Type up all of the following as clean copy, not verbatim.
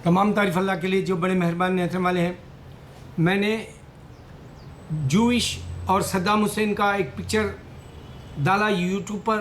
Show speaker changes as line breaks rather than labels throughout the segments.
तमाम तारीफ़ अल्लाह के लिए जो बड़े मेहरबान नेचर वाले हैं। मैंने जूइश और सद्दाम हुसैन का एक पिक्चर डाला यूट्यूब पर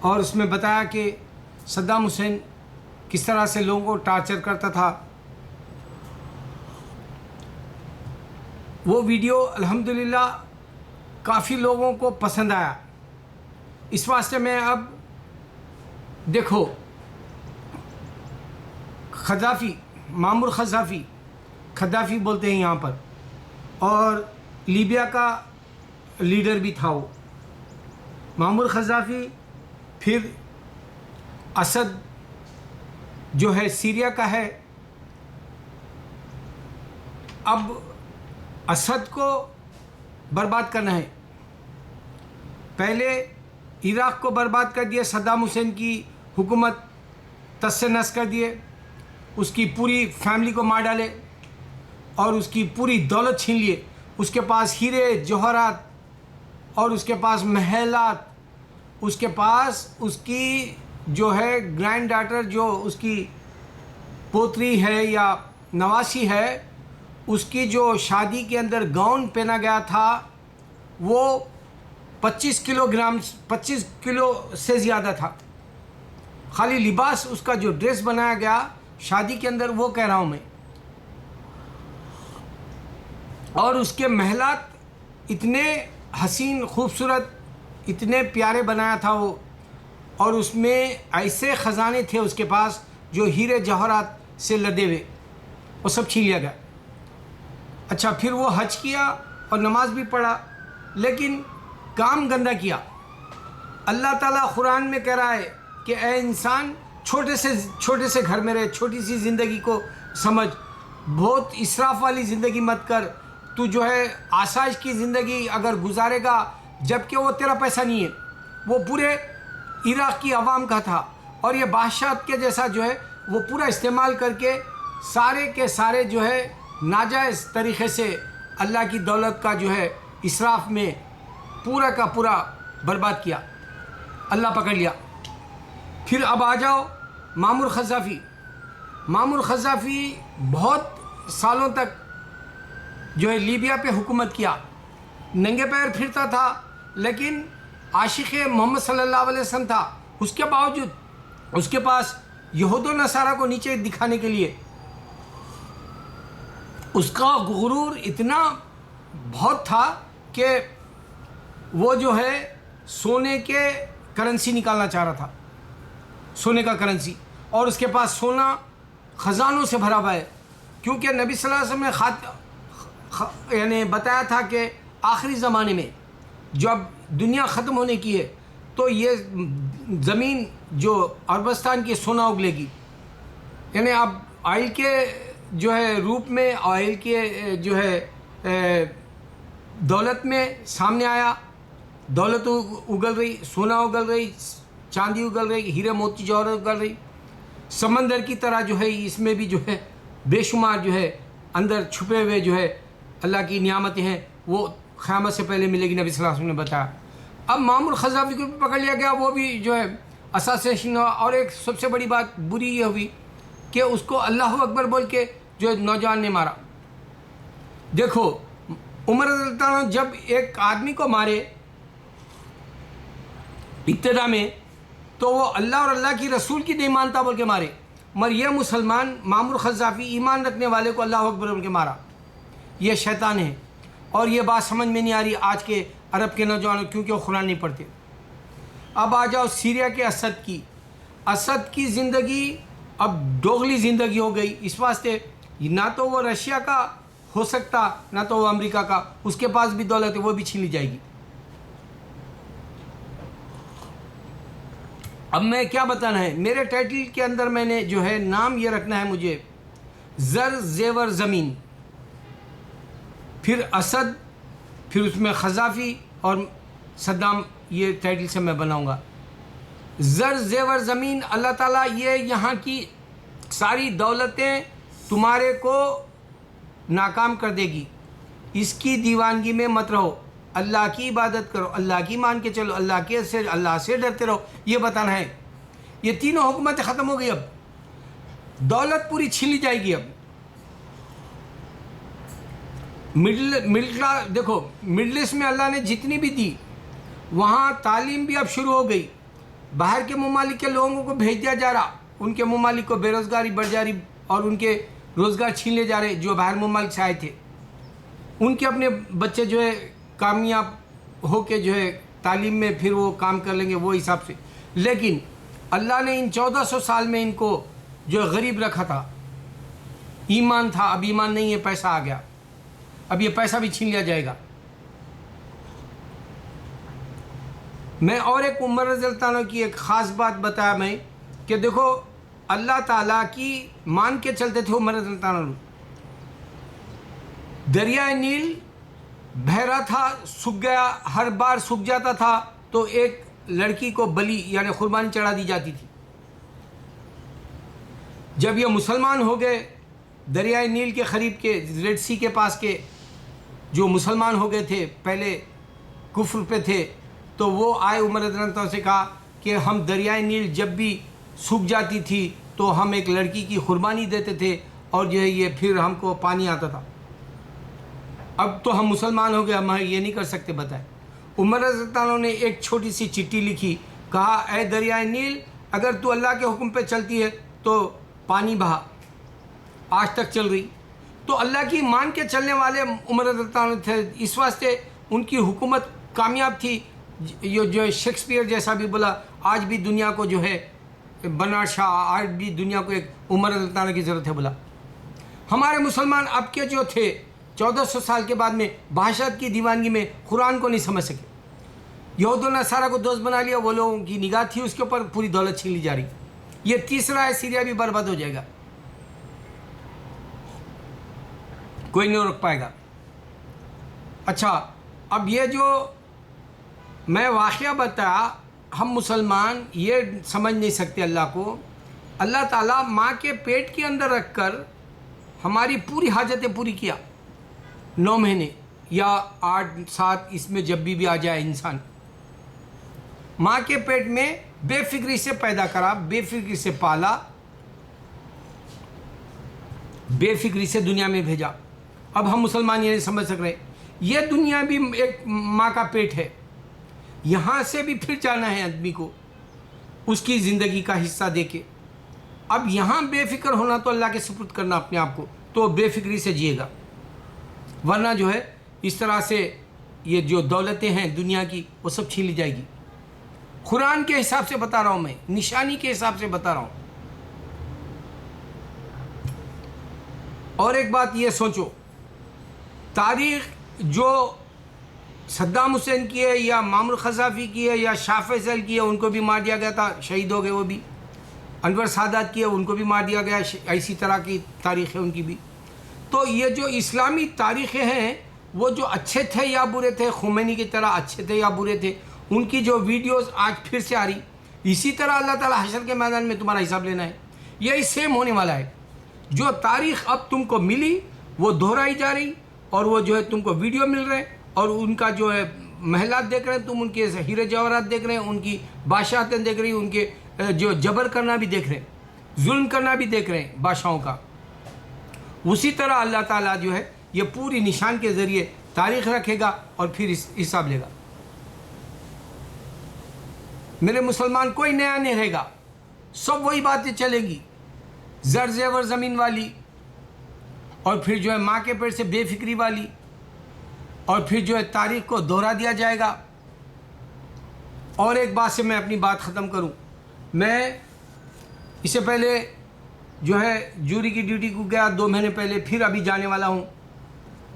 और उसमें बताया कि सद्दाम हुसैन किस तरह से लोगों को टार्चर करता था। वो वीडियो अल्हम्दुलिल्लाह काफ़ी लोगों को पसंद आया। इस वास्ते मैं अब देखो खद्दाफ़ी, मामूर खद्दाफ़ी बोलते हैं यहाँ पर, और लीबिया का लीडर भी था वो मामूर खद्दाफ़ी। फिर असद जो है सीरिया का है। अब असद को बर्बाद करना है। पहले इराक़ को बर्बाद कर दिया, सद्दाम हुसैन की हुकूमत तस से नस कर दिए, उसकी पूरी फैमिली को मार डाले और उसकी पूरी दौलत छीन लिए। उसके पास हीरे जवाहरात और उसके पास महलात, उसके पास उसकी जो है ग्रैंड डॉटर, जो उसकी पोतरी है या नवासी है, उसकी जो शादी के अंदर गाउन पहना गया था वो 25 किलो से ज़्यादा था। खाली लिबास, उसका जो ड्रेस बनाया गया शादी के अंदर, वो कह रहा हूँ मैं। और उसके महलात इतने हसीन खूबसूरत, इतने प्यारे बनाया था वो, और उसमें ऐसे ख़जाने थे उसके पास जो हीरे जवाहरात से लदे हुए, वो सब छीन लिया गया। अच्छा, फिर वो हज किया और नमाज भी पढ़ा, लेकिन काम गंदा किया। अल्लाह ताला कुरान में कह रहा है कि ऐ इंसान, छोटे से घर में रहे, छोटी सी ज़िंदगी को समझ, बहुत इसराफ वाली ज़िंदगी मत कर। तू जो है आसाइश की ज़िंदगी अगर गुजारेगा, जबकि वो तेरा पैसा नहीं है, वो पूरे इराक़ की आवाम का था, और ये बादशाह के जैसा जो है वो पूरा इस्तेमाल करके सारे के सारे जो है नाजायज़ तरीक़े से अल्लाह की दौलत का जो है इसराफ में पूरा का पूरा बर्बाद किया। अल्लाह पकड़ लिया। फिर अब आ जाओ मामूर खद्दाफ़ी बहुत सालों तक जो है लीबिया पे हुकूमत किया। नंगे पैर फिरता था, लेकिन आशिक़ मोहम्मद सल्लल्लाहु अलैहि वसल्लम था। उसके बावजूद उसके पास यहूद व नसारा को नीचे दिखाने के लिए उसका गुरूर इतना बहुत था कि वो जो है सोने के करेंसी निकालना चाह रहा था, सोने का करेंसी, और उसके पास सोना ख़जानों से भरा हुआ है। क्योंकि नबी सल्लल्लाहु अलैहि वसल्लम ने यानी बताया था कि आखिरी ज़माने में जब दुनिया ख़त्म होने की है तो ये ज़मीन जो अरबस्तान की सोना उगलेगी। यानी अब ऑयल के जो है रूप में, ऑयल के जो है दौलत में सामने आया। दौलत उगल रही, सोना उगल रही, चांदी उगल रही, हीरे मोती जवाहरात उगल रही। समंदर की तरह जो है इसमें भी जो है बेशुमार जो है अंदर छुपे हुए जो है अल्लाह की नियामतें हैं, वो क़यामत से पहले मिलेगी, नबी सल्लल्लाहु अलैहि वसल्लम ने बताया। अब मामूर खद्दाफ़ी को भी पकड़ लिया गया, वो भी जो है असासिनेशन हुआ। और एक सबसे बड़ी बात बुरी ये हुई कि उसको अल्लाह अकबर बोल के जो नौजवान ने मारा। देखो, उमर रज़ियल्लाहु अन्हु जब एक आदमी को मारे इब्तिदा में, तो वो अल्लाह और अल्लाह की रसूल की नहीं मानता बोल के मारे, मगर यह मुसलमान मामूर खद्दाफ़ी ईमान रखने वाले को अल्लाह अकबर बोल के मारा। ये शैतान है। और ये बात समझ में नहीं आ रही आज के अरब के नौजवानों, क्योंकि वो कुरान नहीं पढ़ते। अब आ जाओ सीरिया के असद की ज़िंदगी अब दोगली ज़िंदगी हो गई। इस वास्ते ना तो वो रशिया का हो सकता, ना तो वो अमेरिका का। उसके पास भी दौलत है, वो भी छीन ली जाएगी। अब मैं क्या बताना है, मेरे टाइटल के अंदर मैंने जो है नाम ये रखना है मुझे, ज़र ज़ेवर ज़मीन, फिर असद, फिर उसमें खद्दाफ़ी और सद्दाम, ये टाइटल से मैं बनाऊंगा। ज़र ज़ेवर ज़मीन, अल्लाह ताला ये यहाँ की सारी दौलतें तुम्हारे को नाकाम कर देगी। इसकी दीवानगी में मत रहो, अल्लाह की इबादत करो, अल्लाह की मान के चलो, अल्लाह से डरते रहो। ये बताना है। ये तीनों हुकूमतें ख़त्म हो गई। अब दौलत पूरी छीन ली जाएगी। अब मिडिल क्लास देखो, मिडिल ईस्ट में अल्लाह ने जितनी भी दी, वहाँ तालीम भी अब शुरू हो गई। बाहर के ममालिक के लोगों को भेज दिया जा रहा, उनके ममालिक को बेरोज़गारी बढ़ जा रही और उनके रोज़गार छीन ले जा रहे जो बाहर ममालिक से आए थे। उनके अपने बच्चे जो है कामयाब होके जो है तालीम में फिर वो काम कर लेंगे वो हिसाब से। लेकिन अल्लाह ने इन 1400 साल में इनको जो गरीब रखा था, ईमान था, अब ईमान नहीं है, पैसा आ गया, अब ये पैसा भी छीन लिया जाएगा। मैं और एक उमर रज़ियल्लाहु अन्हु की एक ख़ास बात बताया मैं कि देखो अल्लाह ताला की मान के चलते थे उमर रज़ियल्लाहु अन्हु। दरिया नील बह रहा था, सूख गया, हर बार सूख जाता था तो एक लड़की को बलि यानी कुर्बानी चढ़ा दी जाती थी। जब ये मुसलमान हो गए, दरिया नील के करीब के रेड सी के पास के जो मुसलमान हो गए थे, पहले कुफ्र पे थे, तो वो आए उमर रज़ियल्लाहु अन्हु से कहा कि हम दरियाए नील जब भी सूख जाती थी तो हम एक लड़की की कुर्बानी देते थे और जो है ये फिर हमको पानी आता था। अब तो हम मुसलमान हो गए, हम ये नहीं कर सकते, बताए। उमर रज़ियल्लाहु अन्हु ने एक छोटी सी चिट्ठी लिखी, कहा ऐ दरियाए नील, अगर तू अल्लाह के हुक्म पे चलती है तो पानी बहा, आज तक चल रही। तो अल्लाह की मान के चलने वाले उमर रज़ियल्लाहु अन्हु थे, इस वास्ते उनकी हुकूमत कामयाब थी। ये जो शेक्सपियर जैसा भी बोला, आज भी दुनिया को जो है बनार शाह, आज भी दुनिया को एक उमर रज़ियल्लाहु अन्हु की ज़रूरत है बोला। हमारे मुसलमान अब के जो थे 1400 साल के बाद में बादशाह की दीवानगी में कुरान को नहीं समझ सके, यहूद और नसारा को दोस्त बना लिया, वो लोगों की निगाह थी उसके ऊपर, पूरी दौलत छीन ली जा रही। ये तीसरा है, सीरिया भी बर्बाद हो जाएगा, कोई नहीं रोक पाएगा। अच्छा, अब ये जो मैं वाक़या बताया, हम मुसलमान ये समझ नहीं सकते अल्लाह को। अल्लाह ताला माँ के पेट के अंदर रखकर हमारी पूरी हाजतें पूरी किया, 9 महीने या 8-7, इसमें जब भी आ जाए इंसान, माँ के पेट में बेफिक्री से पैदा करा, बेफिक्री से पाला, बेफिक्री से दुनिया में भेजा। अब हम मुसलमान ये नहीं समझ सक रहे, ये दुनिया भी एक माँ का पेट है, यहाँ से भी फिर जाना है आदमी को उसकी ज़िंदगी का हिस्सा देके। अब यहाँ बेफिक्र होना तो अल्लाह के सुपुर्द करना अपने आप को, तो बेफिक्री से जिएगा, वरना जो है इस तरह से ये जो दौलतें हैं दुनिया की वो सब छीन ली जाएगी। कुरान के हिसाब से बता रहा हूँ मैं, निशानी के हिसाब से बता रहा हूँ। और एक बात ये सोचो, तारीख़ जो सद्दाम हुसैन की है या मामूर ख़ज़ाफ़ी की है या शाह फैसल की है, उनको भी मार दिया गया था, शहीद हो गए वो भी। अनवर सादात की है, उनको भी मार दिया गया, ऐसी तरह की तारीख़ है उनकी भी। तो ये जो इस्लामी तारीख़ें हैं वो जो अच्छे थे या बुरे थे, खुमैनी की तरह अच्छे थे या बुरे थे, उनकी जो वीडियोस आज फिर से आ रही, इसी तरह अल्लाह ताला हशर के मैदान में तुम्हारा हिसाब लेना है। यही सेम होने वाला है। जो तारीख़ अब तुमको मिली वो दोहराई जा रही, और वो जो है तुमको वीडियो मिल रहे हैं, और उनका जो है महलात देख रहे हैं तुम, उनके हीरे जवाहरात देख रहे हैं, उनकी बादशाहतें देख रही, उनके जो जबर करना भी देख रहे हैं, जुल्म करना भी देख रहे हैं बादशाहों का। उसी तरह अल्लाह ताला जो है ये पूरी निशान के ज़रिए तारीख़ रखेगा और फिर हिसाब लेगा। मेरे मुसलमान कोई नया नहीं रहेगा, सब वही बातें चलेंगी, ज़र ज़ेवर ज़मीन वाली, और फिर जो है माँ के पेट से बेफिक्री वाली, और फिर जो है तारीख़ को दोहरा दिया जाएगा। और एक बात से मैं अपनी बात ख़त्म करूं, मैं इससे पहले जो है जूरी की ड्यूटी को गया 2 महीने पहले, फिर अभी जाने वाला हूं।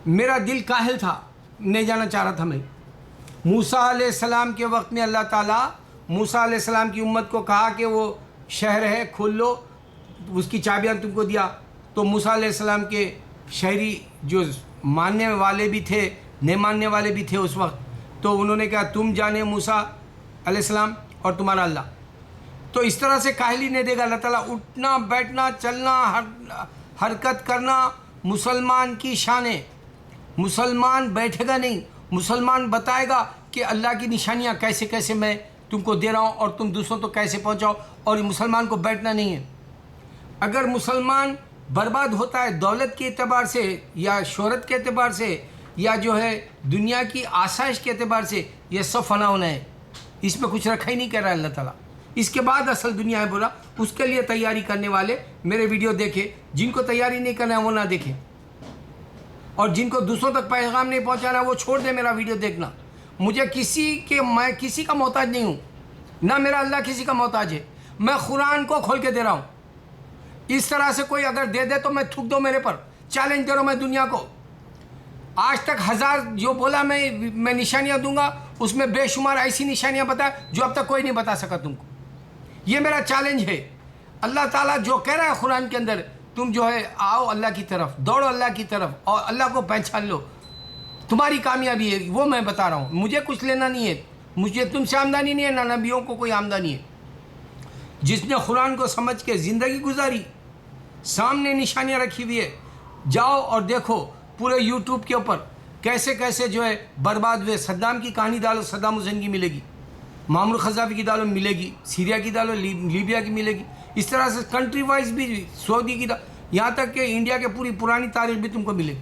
मेरा दिल काहिल था, नहीं जाना चाह रहा था मैं। मूसा अलैहिस्सलाम के वक्त में अल्लाह ताला मूसा अलैहिस्सलाम की उम्मत को कहा कि वो शहर है खोल लो, उसकी चाबियाँ तुमको दिया। तो मूसा अलैहिस्सलाम के शहरी जो मानने वाले भी थे, नहीं मानने वाले भी थे उस वक्त, तो उन्होंने कहा तुम जाने मूसा अलैहिस्सलाम और तुम्हारा अल्लाह। तो इस तरह से काहिली नहीं देगा अल्लाह ताला। उठना बैठना चलना हरकत करना मुसलमान की शान है। मुसलमान बैठेगा नहीं, मुसलमान बताएगा कि अल्लाह की निशानियाँ कैसे कैसे मैं तुमको दे रहा हूँ और तुम दूसरों तो कैसे पहुँचाओ, और मुसलमान को बैठना नहीं है। अगर मुसलमान बर्बाद होता है दौलत के एतबार से या शोहरत के एतबार से या जो है दुनिया की आसाइश के एतबार से, ये सब फना होना है, इसमें कुछ रखा ही नहीं कर रहा है अल्लाह ताला। इसके बाद असल दुनिया है बोला, उसके लिए तैयारी करने वाले मेरे वीडियो देखे, जिनको तैयारी नहीं करना है वो ना देखें, और जिनको दूसरों तक पैगाम नहीं पहुंचाना है वो छोड़ दे मेरा वीडियो देखना। मैं किसी का मोहताज नहीं हूँ, ना मेरा अल्लाह किसी का मोहताज है। मैं कुरान को खोल के दे रहा हूँ। इस तरह से कोई अगर दे दे तो मैं थूक दो मेरे पर, चैलेंज दे रहा हूँ मैं दुनिया को। आज तक 1000 जो बोला मैं निशानियाँ दूंगा, उसमें बेशुमार ऐसी निशानियाँ बता जो अब तक कोई नहीं बता सका तुमको। ये मेरा चैलेंज है। अल्लाह ताला जो कह रहा है कुरान के अंदर, तुम जो है आओ अल्लाह की तरफ, दौड़ो अल्लाह की तरफ और अल्लाह को पहचान लो, तुम्हारी कामयाबी है, वो मैं बता रहा हूँ। मुझे कुछ लेना नहीं है, मुझे तुमसे आमदनी नहीं है, ना नबियों को कोई आमदनी है। जिसने कुरान को समझ के ज़िंदगी गुजारी, सामने निशानियाँ रखी हुई है, जाओ और देखो पूरे यूट्यूब के ऊपर कैसे कैसे जो है बर्बाद हुए। सद्दाम की कहानी डालो, सद्दाम हुसैन की मिलेगी, मामूर खजाफी की डालो मिलेगी, सीरिया की डालो, लीबिया की मिलेगी। इस तरह से कंट्री वाइज भी, सऊदी की, यहाँ तक कि इंडिया के पूरी पुरानी तारीख भी तुमको मिलेगी।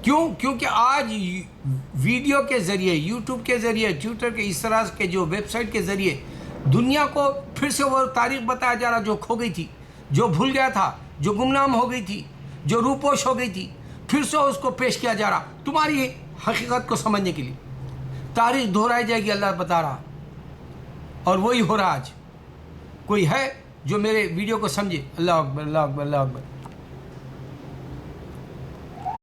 क्यों? क्योंकि आज वीडियो के ज़रिए, यूट्यूब के ज़रिए, ट्विटर के, इस तरह के जो वेबसाइट के ज़रिए दुनिया को फिर से वो तारीख बताया जा रहा जो खो गई थी, जो भूल गया था, जो गुमनाम हो गई थी, जो रूपोश हो गई थी, फिर से उसको पेश किया जा रहा तुम्हारी हकीकत को समझने के लिए। तारीख दोहराई जाएगी, अल्लाह बता रहा, और वही हो रहा आज। कोई है जो मेरे वीडियो को समझे? अल्लाह अकबर, अल्लाह अकबर, अल्लाह अकबर।